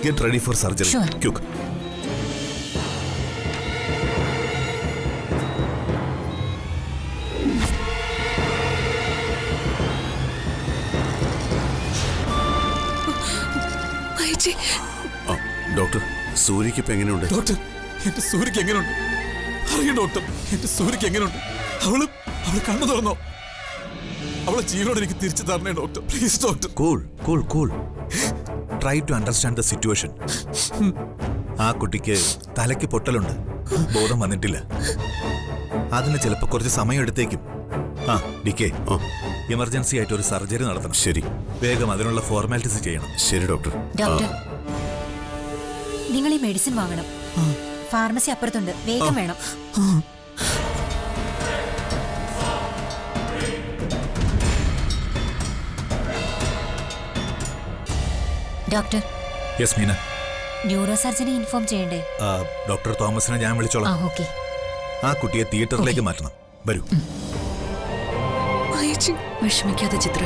Get ready for surgery. Sure. Quick. Doctor, സൂര്യക്ക് ഇപ്പൊ എങ്ങനെയുണ്ട്? ഡോക്ടർ, എന്റെ സൂര്യക്ക് എങ്ങനെയുണ്ട്? അറിയാം ഡോക്ടർ, എന്റെ സൂര്യക്ക് എങ്ങനെയുണ്ട്? അവള് കണ്ണു തുറന്നോ? അവളെ ജീവനോട് എനിക്ക് തിരിച്ചു തരണേ doctor, please doctor. Cool. Try to understand the situation. ആ കുട്ടിക്ക് തലയ്ക്ക് പൊട്ടലുണ്ട്, ബോധം വന്നിട്ടില്ല. അതിന് ചിലപ്പോൾ കുറച്ച് സമയം എടുത്തേക്കും. ഡിക്കേ, എമർജൻസി ആയിട്ട് ഒരു സർജറി നടത്തണം. ശരി, വേഗം അതിനുള്ള ഫോർമാലിറ്റീസ് ചെയ്യണം. ശരി ഡോക്ടർ. ഡോക്ടർ, നിങ്ങൾ ഈ മെഡിസിൻ വാങ്ങണം. ഫാർമസി അപ്പുറത്തുണ്ട്, വേഗം വേണം. ഡോക്ടർ. യെസ് മീന. ന്യൂറോ സർജനെ ഇൻഫോം ചെയ്യണ്ടേ? ഡോക്ടർ തോമസിനെ ഞാൻ വിളിച്ചോളാം. ഓക്കെ. ആ കുട്ടിയെ തിയേറ്ററിലേക്ക് മാറ്റണം. വരൂ. വിഷമിക്കാതെ ചിത്ര.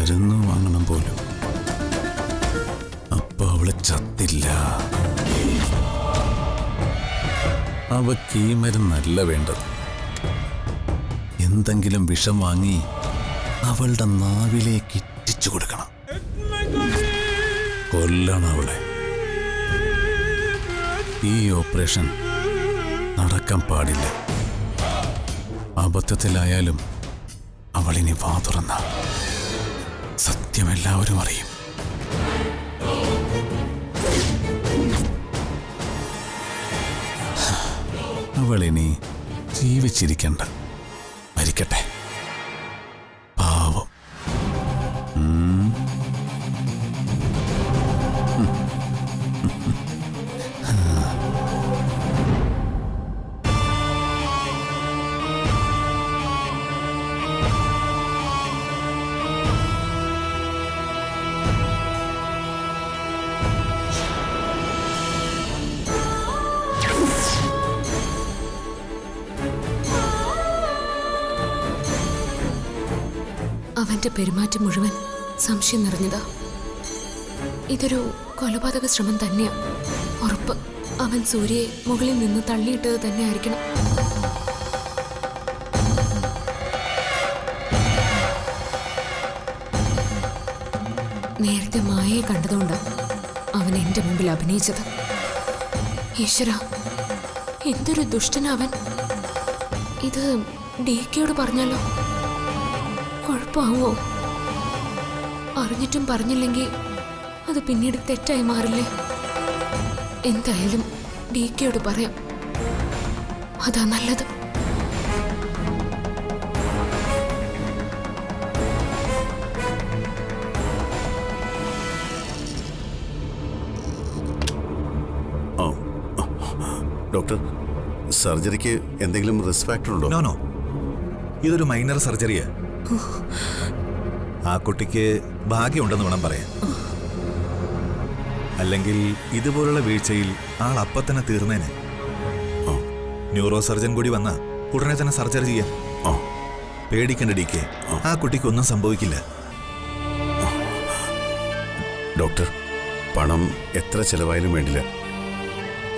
മരുന്ന് വാങ്ങണം പോലും. അപ്പൊ അവള് ചത്തില്ല. അവക്ക് ഈ മരുന്നല്ല വേണ്ടത്. എന്തെങ്കിലും വിഷം വാങ്ങി അവളുടെ നാവിലേക്ക് ഇറ്റിച്ചു കൊടുക്കണം. കൊല്ലണം അവളെ. ഈ ഓപ്പറേഷൻ നടക്കാൻ പാടില്ല. അബദ്ധത്തിലായാലും അവളിനി വാ തുറന്ന സത്യം എല്ലാവരും അറിയും. അവളിനി ജീവിച്ചിരിക്കണ്ട, മരിക്കട്ടെ. പാവം. അവന്റെ പെരുമാറ്റം മുഴുവൻ സംശയം നിറഞ്ഞതാ. ഇതൊരു കൊലപാതക ശ്രമം തന്നെയാ. ഉറപ്പ്. അവൻ സൂര്യയെ മുകളിൽ നിന്ന് തള്ളിയിട്ടത് തന്നെ ആയിരിക്കണം. നേരത്തെ മായയെ കണ്ടതുകൊണ്ടാ അവൻ എന്റെ മുമ്പിൽ അഭിനയിച്ചത്. ഈശ്വര, എന്തൊരു ദുഷ്ടനവൻ. ഇത് DKയോട് പറഞ്ഞാലോ? കുഴപ്പമാവോ? അറിഞ്ഞിട്ടും പറഞ്ഞില്ലെങ്കിൽ അത് പിന്നീട് തെറ്റായി മാറില്ലേ? എന്തായാലും DKയോട് പറയാം, അതാ നല്ലത്. ഡോക്ടർ, സർജറിക്ക് എന്തെങ്കിലും റിസ്ക് ഫാക്ടർ ഉണ്ടോ? നോ, ഇതൊരു മൈനർ സർജറിയാ. ആ കുട്ടിക്ക് ഭാഗ്യമുണ്ടെന്ന് വേണം പറയാൻ. അല്ലെങ്കിൽ ഇതുപോലുള്ള വീഴ്ചയിൽ ആൾ അപ്പത്തന്നെ തീർന്നേനെ. ന്യൂറോ സർജൻ കൂടി വന്ന ഉടനെ തന്നെ സർജറി ചെയ്യാം. പേടിക്കേണ്ട DK, ആ കുട്ടിക്ക് ഒന്നും സംഭവിക്കില്ല. ഡോക്ടർ, പണം എത്ര ചെലവായാലും വേണ്ടില്ല.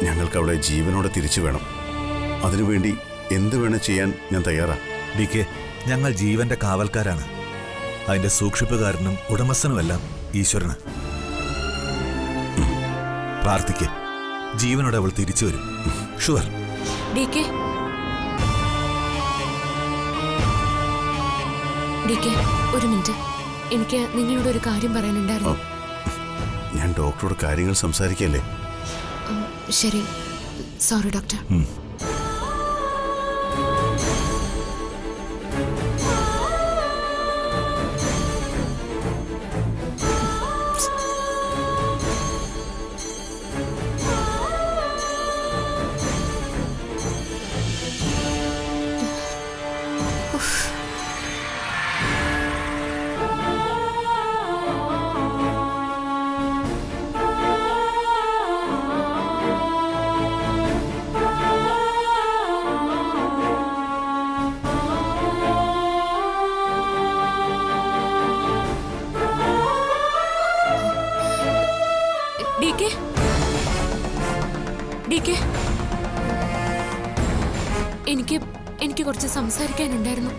ഞങ്ങൾക്ക് അവളെ ജീവനോടെ തിരിച്ചു വേണം. അതിനുവേണ്ടി എന്ത് വേണം ചെയ്യാൻ ഞാൻ തയ്യാറാ. DK, ഞങ്ങൾ ജീവന്റെ കാവൽക്കാരാണ്. അതിന്റെ സൂക്ഷിപ്പുകാരനും ഉടമസ്ഥനുമെല്ലാം ഈശ്വരന്. പ്രാർത്ഥിക്ക്, ജീവനോടെ അവൾ തിരിച്ചു വരും. ഷുവർ. DK, ഒരു മിനിറ്റ്. എനിക്ക് നിങ്ങളോട് ഒരു കാര്യം പറയാനുണ്ടായിരുന്നു. ഞാൻ ഡോക്ടറോട് കാര്യങ്ങൾ സംസാരിക്കല്ലേ? ശരി, സോറി ഡോക്ടർ. DK? DK? എനിക്ക് കുറച്ച് സംസാരിക്കാനുണ്ടായിരുന്നു.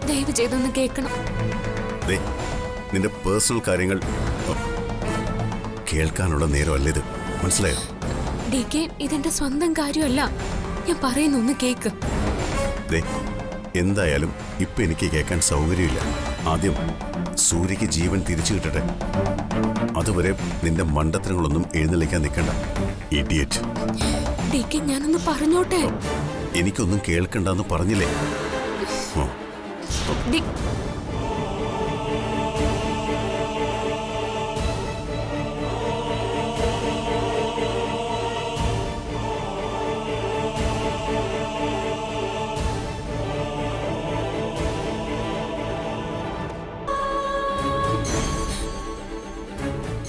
ദയവ് ചെയ്തൊന്ന് കേൾക്കണം. ദേ, നിന്റെ പേഴ്സണൽ കാര്യങ്ങൾ കേൾക്കാനുള്ള നേരമല്ല ഇത്, മനസ്സിലായോ? DK, ഇതെന്റെ സ്വന്തം കാര്യമല്ല. ഞാൻ പറയുന്നൊന്ന് കേക്ക്. ദേ, എന്തായാലും ഇപ്പൊ എനിക്ക് കേൾക്കാൻ സൗകര്യമില്ല. ആദ്യം സൂര്യക്ക് ജീവൻ തിരിച്ചു കിട്ടട്ടെ. അതുവരെ നിന്റെ മണ്ടത്തരങ്ങളൊന്നും എഴുന്നള്ളിക്കാൻ നിൽക്കണ്ട, ഇഡിയറ്റ്. DK, ഞാനൊന്ന് പറഞ്ഞോട്ടെ. എനിക്കൊന്നും കേൾക്കണ്ടെന്ന് പറഞ്ഞില്ലേ? ഓ, ഡി-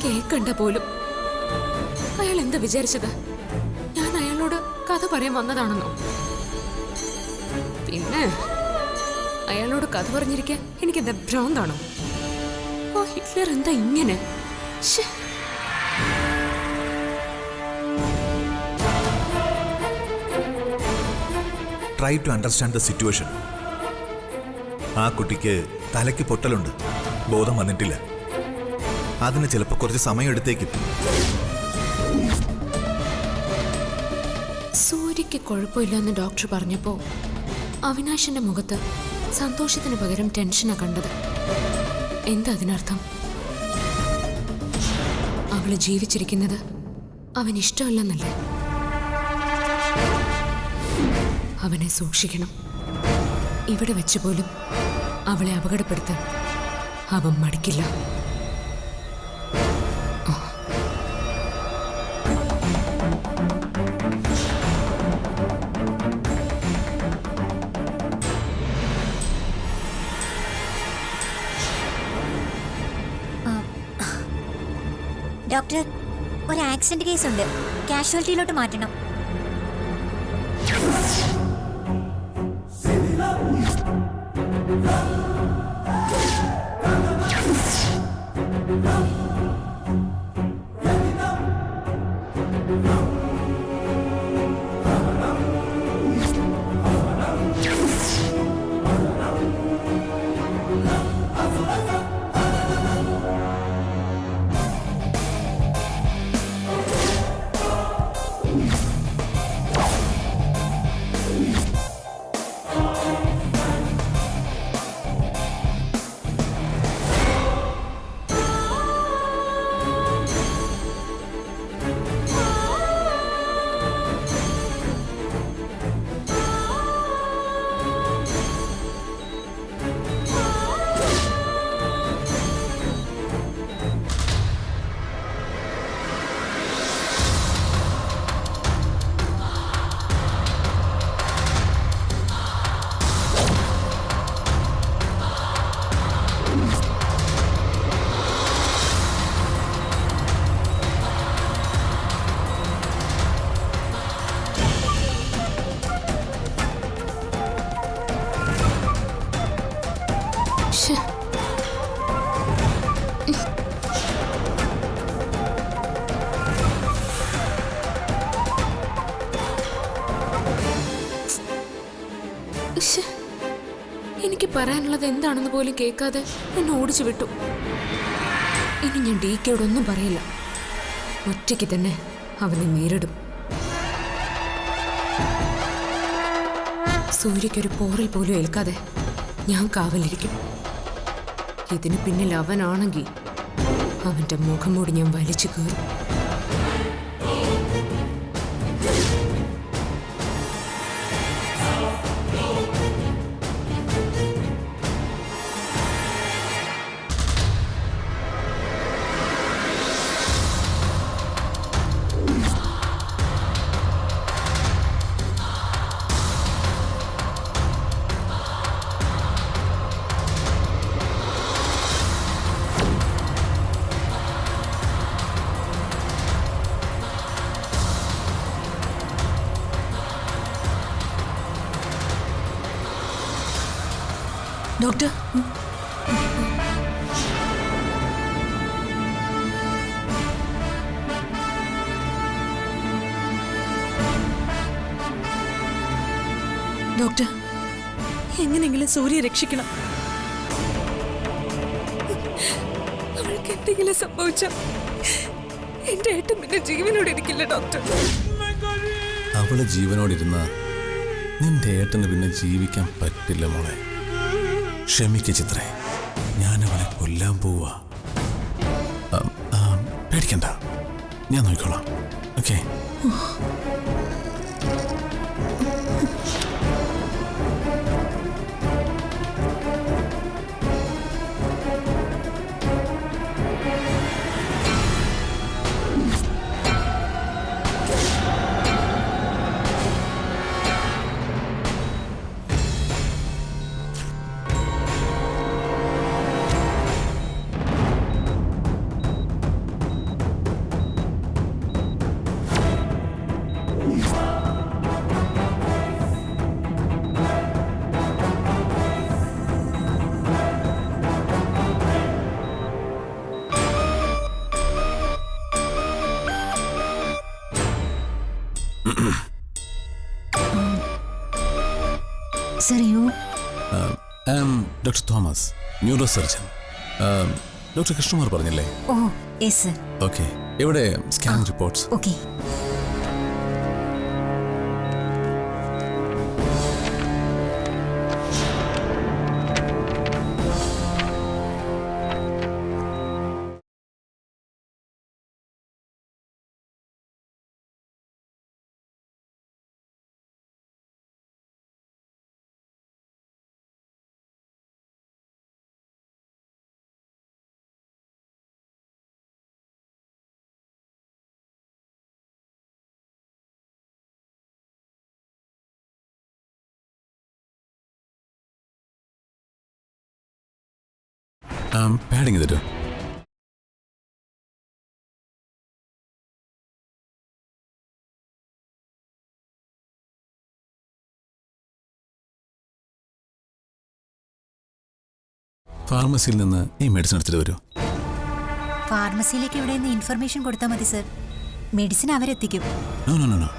കേൾക്കണ്ട പോലും. അയാൾ എന്താ വിചാരിച്ചത്? ഞാൻ അയാളോട് കഥ പറയാൻ വന്നതാണെന്നോ? പിന്നെ അയാളോട് കഥ പറഞ്ഞിരിക്കാൻ എനിക്കെന്താ ഭ്രാന്താണോ? ആ ഹിറ്റ്ലർ എന്താ ഇങ്ങനെ? ശ്ശേ. Try to understand the situation. ആ കുട്ടിക്ക് തലയ്ക്ക് പൊട്ടലുണ്ട്, ബോധം വന്നിട്ടില്ല. അതിന് ചിലപ്പോൾ കുറച്ച് സമയം എടുത്തേക്കും. സൂര്യക്ക് കുഴപ്പമില്ലെന്ന് ഡോക്ടർ പറഞ്ഞപ്പോ അവിനാശിന്റെ മുഖത്ത് സന്തോഷത്തിന് പകരം ടെൻഷനാ കണ്ടത്. എന്താ അതിനർത്ഥം? അവള് ജീവിച്ചിരിക്കുന്നത് അവൻ ഇഷ്ടമല്ലെന്നല്ലേ? അവനെ സൂക്ഷിക്കണം. ഇവിടെ വെച്ച് പോലും അവളെ അപകടപ്പെടുത്താൻ അവൻ മടിക്കില്ല. ഡോക്ടർ, ഒരു ആക്സിഡന്റ് കേസ് ഉണ്ട്. കാഷ്വാലിറ്റിയിലോട്ട് മാറ്റണം. ശ്ശേ. ശ്ശേ. എനിക്ക് പറയാനുള്ളത് എന്താണെന്ന് പോലും കേൾക്കാതെ എന്നെ ഓടിച്ചു വിട്ടു. ഇനി ഞാൻ DKയോടൊന്നും പറയില്ല. ഒറ്റയ്ക്ക് തന്നെ അവനെ നേരിടും. സൂര്യക്കൊരു പോറൽ പോലും ഏൽക്കാതെ ഞാൻ കാവലിരിക്കും. ഇതിന് പിന്നിൽ അവനാണെങ്കിൽ അവന്റെ മുഖം മൂടി ഞാൻ വലിച്ചു കയറും. ഡോക്ടർ, ഡോക്ടർ, എങ്ങനെയെങ്കിലും സൂര്യ രക്ഷിക്കണം. അവൾക്ക് എന്തെങ്കിലും സംഭവിച്ച എന്റെ ഏട്ടൻ പിന്നെ ജീവനോടെ ഇരിക്കില്ല ഡോക്ടർ. അവള് ജീവനോടിരുന്ന നിന്റെ ഏട്ടന് പിന്നെ ജീവിക്കാൻ പറ്റില്ല മോളെ. ക്ഷമിക്ക ചിത്രേ, ഞാൻ അവളെ കൊല്ലാൻ പോവാ. പേടിക്കണ്ട, ഞാൻ നോക്കിക്കോളാം. Okay? Sir, you I am doctor Thomas, neuro surgeon. Doctor Krishnakumar പറഞ്ഞില്ലേ? Oh yes sir. ഓക്കെ, എവിടെ സ്കാൻ റിപ്പോർട്ട്സ്? ഓക്കെ. പാഡിങ് തരൂ. ഫാർമസിയിൽ നിന്ന് ഈ മെഡിസിൻ എടുത്തിട്ട് വരൂ. ഫാർമസിയിലേക്ക് ഇവിടെ നിന്ന് ഇൻഫർമേഷൻ കൊടുത്താൽ മതി സർ. മെഡിസിൻ അവരെത്തിക്കും. നോ നോ നോ നോ,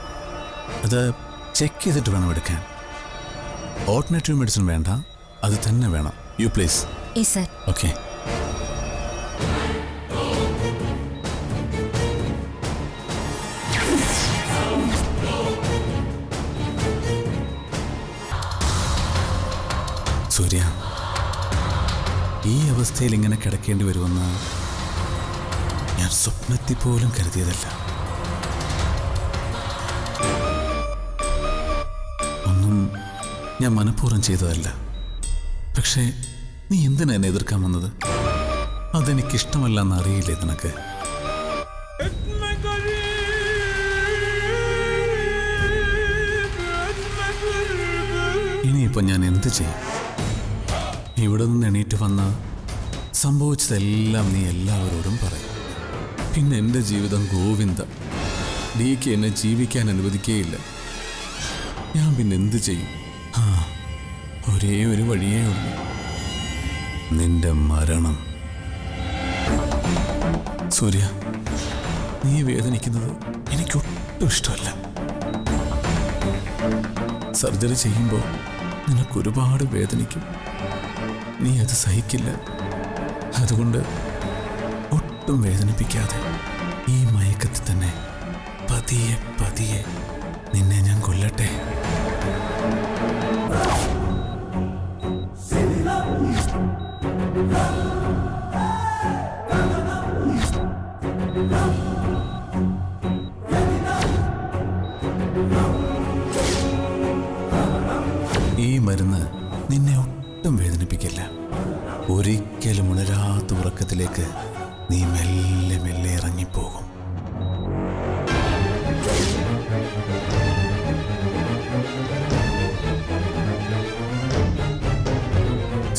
അത് ചെക്ക് ചെയ്തിട്ട് വേണം എടുക്കാൻ. ഓൾട്ടർനേറ്റീവ് മെഡിസിൻ വേണ്ട, അത് തന്നെ വേണം. You please. Yes sir. Okay. Surya, ഈ അവസ്ഥയിൽ ഇങ്ങനെ കിടക്കേണ്ടി വരുമെന്ന് ഞാൻ സ്വപ്നത്തിൽ പോലും കരുതിയതല്ല. ഒന്നും ഞാൻ മനഃപൂർവ്വം ചെയ്തതല്ല. പക്ഷേ നീ എന്തിനാ എന്നെ എതിർക്കാൻ വന്നത്? അതെനിക്കിഷ്ടമല്ലെന്ന് അറിയില്ലേ നിനക്ക്? ഇനിയിപ്പോൾ ഞാൻ എന്ത് ചെയ്യും? ഇവിടെ നിന്ന് എണീറ്റ് വന്ന സംഭവിച്ചതെല്ലാം നീ എല്ലാവരോടും പറയും. പിന്നെ എൻ്റെ ജീവിതം ഗോവിന്ദ. ഡിക്ക് എന്നെ ജീവിക്കാൻ അനുവദിക്കുകയില്ല. ഞാൻ പിന്നെ എന്ത് ചെയ്യും? ഒരേ ഒരു വഴിയേ ഉള്ളൂ, നിന്റെ മരണം. സൂര്യ, നീ വേദനിക്കുന്നത് എനിക്കൊട്ടും ഇഷ്ടമല്ല. സർജറി ചെയ്യുമ്പോൾ നിനക്കൊരുപാട് വേദനിക്കും. നീ അത് സഹിക്കില്ല. അതുകൊണ്ട് ഒട്ടും വേദനിപ്പിക്കാതെ ഈ മയക്കത്തിൽ തന്നെ പതിയെ പതിയെ നിന്നെ ഞാൻ കൊല്ലട്ടെ. ഈ മരുന്ന് നിന്നെ ഒട്ടും വേദനിപ്പിക്കില്ല. ഒരിക്കലും ഉണരാത്ത ഉറക്കത്തിലേക്ക് നീ മെല്ലെ മെല്ലെ ഇറങ്ങിപ്പോകും.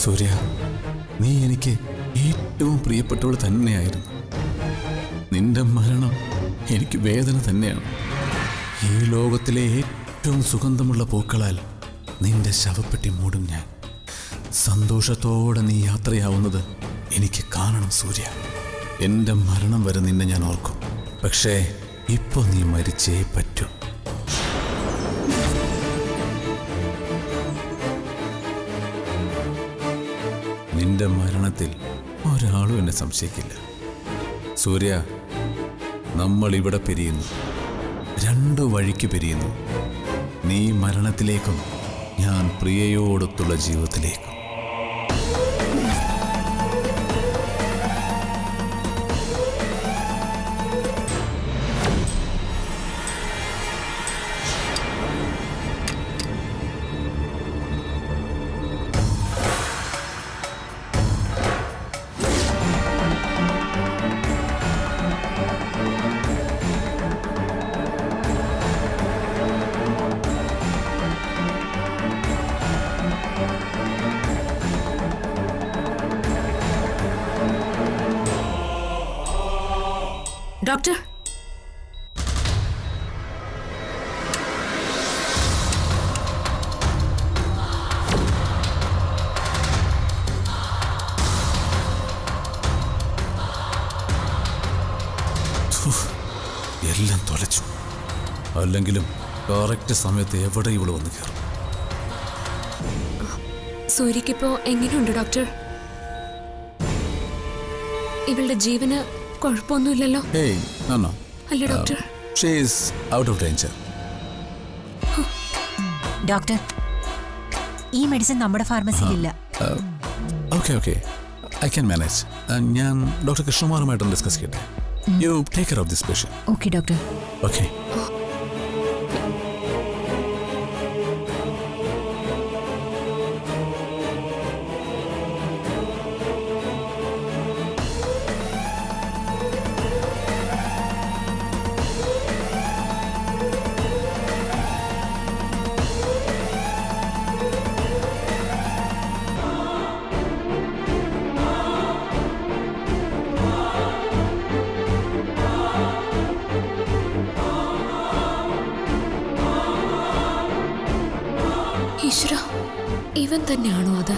സൂര്യ, നീ എനിക്ക് ഏറ്റവും പ്രിയപ്പെട്ടവൾ തന്നെയായിരുന്നു. നിന്റെ മരണം എനിക്ക് വേദന തന്നെയാണ്. ഈ ലോകത്തിലെ ഏറ്റവും സുഗന്ധമുള്ള പൂക്കളാൽ നിന്റെ ശവപ്പെട്ടി മൂടും ഞാൻ. സന്തോഷത്തോടെ നീ യാത്രയാവുന്നത് എനിക്ക് കാണണം സൂര്യ. എൻ്റെ മരണം വരെ നിന്നെ ഞാൻ ഓർക്കും. പക്ഷേ ഇപ്പോൾ നീ മരിച്ചേ പറ്റൂ. എൻ്റെ മരണത്തിൽ ഒരാളും എന്നെ സംശയിക്കില്ല. സൂര്യ, നമ്മൾ ഇവിടെ പിരിയുന്നു, 2 വഴിക്ക് പിരിയുന്നു. നീ മരണത്തിലേക്കും ഞാൻ പ്രിയയോടൊത്തുള്ള ജീവിതത്തിലേക്കും. ഡോക്ടർ, എല്ലാം തൊലച്ചു. അല്ലെങ്കിലും കറക്റ്റ് സമയത്ത് എവിടെ ഇവള് വന്ന് കയറും. സൂര്യക്കിപ്പോ എങ്ങനെയുണ്ട് ഡോക്ടർ? ഇവളുടെ ജീവന് കുഴപ്പമൊന്നുമില്ലല്ലോ? ഏയ്, നോ. അല്ല doctor? She is out of danger. Doctor, ഈ മെഡിസിൻ നമ്മുടെ ഫാർമസിയിലില്ല. Okay, I can manage. ഞാൻ ഡോക്ടർ കൃഷ്ണകുമാറുമായിട്ടൊന്ന് ഡിസ്കസ് ചെയ്യട്ടെ. You take care of this patient. Okay doctor. Okay. ഈശ്വര, ഇവൻ തന്നെയാണോ അത്?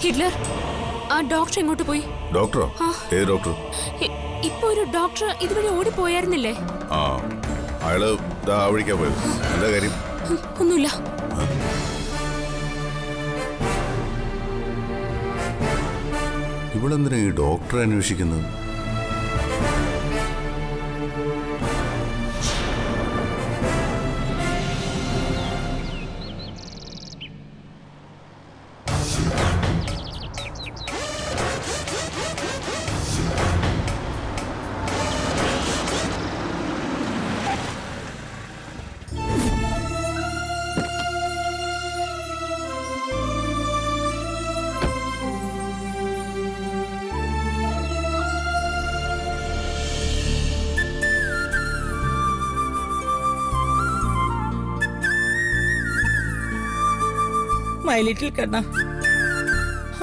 ഹിറ്റ്ലർ, ആ ഡോക്ടർ എങ്ങോട്ട് പോയി? ഡോക്ടറോ? ഏത് ഡോക്ടർ? ഇപ്പൊ ഒരു ഡോക്ടർ ഇതുവഴി ഓടിപ്പോയായിരുന്നില്ലേ? ആ, അയാള് ദാ വഴിക്കാ പോയത്. എന്താ കാര്യം? ഒന്നുമില്ല. ഇവളെന്തിനാ ഈ ഡോക്ടറെ അന്വേഷിക്കുന്നത്? മൈ ലിറ്റിൽ കണ്ണ,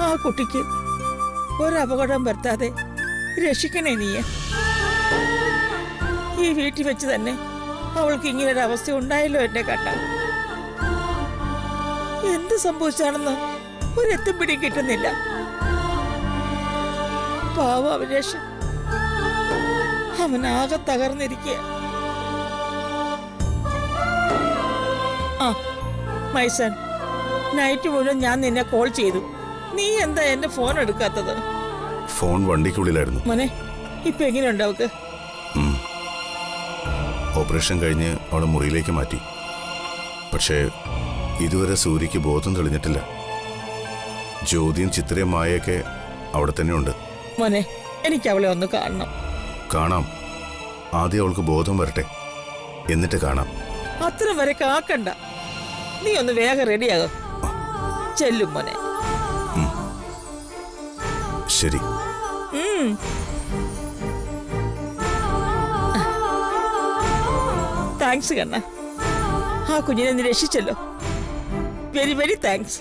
ആ കുട്ടിക്ക് ഒരപകടം വരുത്താതെ രക്ഷിക്കണേ നീ. ഈ വീട്ടിൽ വെച്ച് തന്നെ അവൾക്ക് ഇങ്ങനൊരു അവസ്ഥ ഉണ്ടായല്ലോ എന്റെ കണ്ണ. എന്ത് സംഭവിച്ചാണെന്ന് ഒരെത്തും പിടി കിട്ടുന്നില്ല. പാവ അവരേഷൻ, അവനാകെ തകർന്നിരിക്കുക. ആ മൈസൺ, നൈറ്റ് മുഴുവൻ ഞാൻ നിന്നെ കോൾ ചെയ്തു. നീ എന്താ എന്റെ ഫോൺ എടുക്കാത്തത്? ഫോൺ വണ്ടിക്കുള്ളിലായിരുന്നു. മോനെ, ഇപ്പൊ എങ്ങനെയുണ്ട് അവക്ക്? ഓപ്പറേഷൻ കഴിഞ്ഞ് അവളെ മുറിയിലേക്ക് മാറ്റി. പക്ഷേ ഇതുവരെ സൂര്യക്ക് ബോധം തെളിഞ്ഞിട്ടില്ല. ജ്യോതിയും ചിത്രയും മായയൊക്കെ അവിടെ തന്നെ ഉണ്ട്. മോനെ, എനിക്ക് അവളെ ഒന്ന് കാണണം. കാണാം. ആദ്യം അവൾക്ക് ബോധം വരട്ടെ, എന്നിട്ട് കാണാം. അത്ര വരെ കാക്കണ്ട. നീ ഒന്ന് വേഗം റെഡിയാകും. ചെല്ലും മോനെ. ശരി. താങ്ക്സ് കണ്ണ. ആ കുഞ്ഞിനെ നീ രക്ഷിച്ചല്ലോ. Very very thanks.